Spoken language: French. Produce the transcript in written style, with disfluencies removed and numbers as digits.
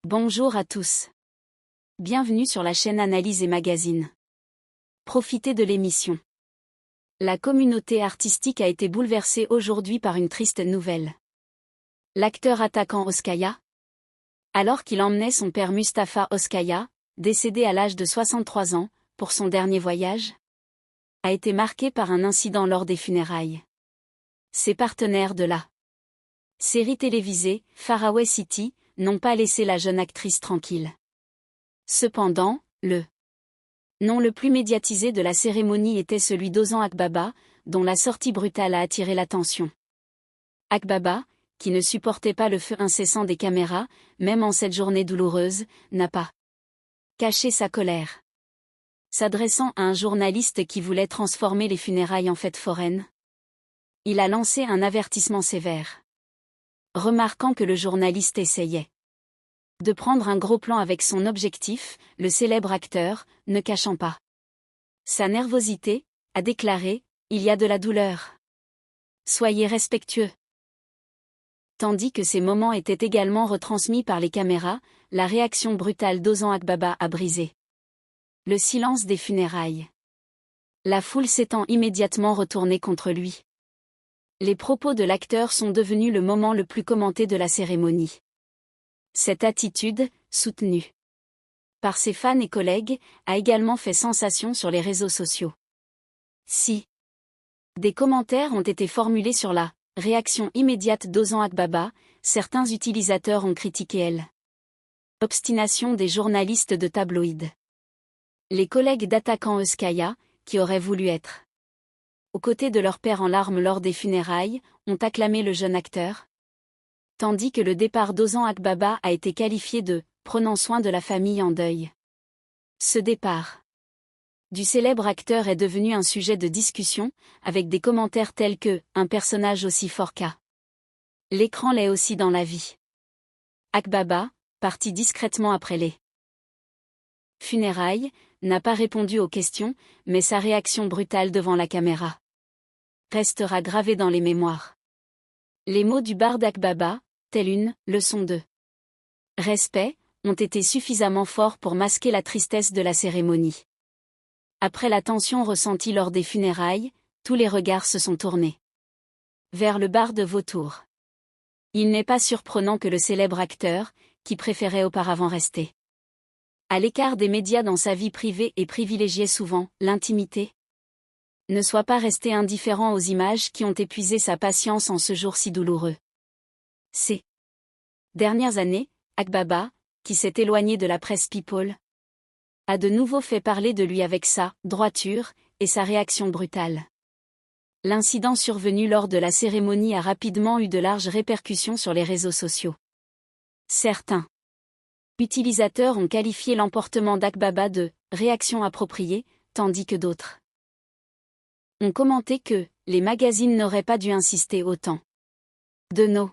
Bonjour à tous. Bienvenue sur la chaîne Analyse et Magazine. Profitez de l'émission. La communauté artistique a été bouleversée aujourd'hui par une triste nouvelle. L'acteur attaquant Oskaya, alors qu'il emmenait son père Mustafa Oskaya, décédé à l'âge de 63 ans, pour son dernier voyage, a été marqué par un incident lors des funérailles. Ses partenaires de la série télévisée, Faraway City, n'ont pas laissé la jeune actrice tranquille. Cependant, le nom le plus médiatisé de la cérémonie était celui d'Ozan Akbaba, dont la sortie brutale a attiré l'attention. Akbaba, qui ne supportait pas le feu incessant des caméras, même en cette journée douloureuse, n'a pas caché sa colère. S'adressant à un journaliste qui voulait transformer les funérailles en fête foraine, il a lancé un avertissement sévère. Remarquant que le journaliste essayait de prendre un gros plan avec son objectif, le célèbre acteur, ne cachant pas sa nervosité, a déclaré « Il y a de la douleur. Soyez respectueux ». Tandis que ces moments étaient également retransmis par les caméras, la réaction brutale d'Ozan Akbaba a brisé le silence des funérailles. La foule s'étant immédiatement retournée contre lui. Les propos de l'acteur sont devenus le moment le plus commenté de la cérémonie. Cette attitude, soutenue par ses fans et collègues, a également fait sensation sur les réseaux sociaux. Si des commentaires ont été formulés sur la réaction immédiate d'Ozan Akbaba, certains utilisateurs ont critiqué l'obstination des journalistes de tabloïds. Les collègues d'attaquant Oskaya, qui auraient voulu être aux côtés de leur père en larmes lors des funérailles, ont acclamé le jeune acteur. Tandis que le départ d'Ozan Akbaba a été qualifié de « prenant soin de la famille en deuil ». Ce départ du célèbre acteur est devenu un sujet de discussion, avec des commentaires tels que « un personnage aussi fort qu'à l'écran l'est aussi dans la vie ». Akbaba, parti discrètement après les funérailles, n'a pas répondu aux questions, mais sa réaction brutale devant la caméra restera gravée dans les mémoires. Les mots du barde Akbaba, telle une leçon de respect, ont été suffisamment forts pour masquer la tristesse de la cérémonie. Après la tension ressentie lors des funérailles, tous les regards se sont tournés vers le barde vautour. Il n'est pas surprenant que le célèbre acteur, qui préférait auparavant rester à l'écart des médias dans sa vie privée et privilégiait souvent l'intimité, ne soit pas resté indifférent aux images qui ont épuisé sa patience en ce jour si douloureux. Ces dernières années, Akbaba, qui s'est éloigné de la presse people, a de nouveau fait parler de lui avec sa droiture et sa réaction brutale. L'incident survenu lors de la cérémonie a rapidement eu de larges répercussions sur les réseaux sociaux. Certains utilisateurs ont qualifié l'emportement d'Akbaba de « réaction appropriée », tandis que d'autres ont commenté que les magazines n'auraient pas dû insister autant. De nos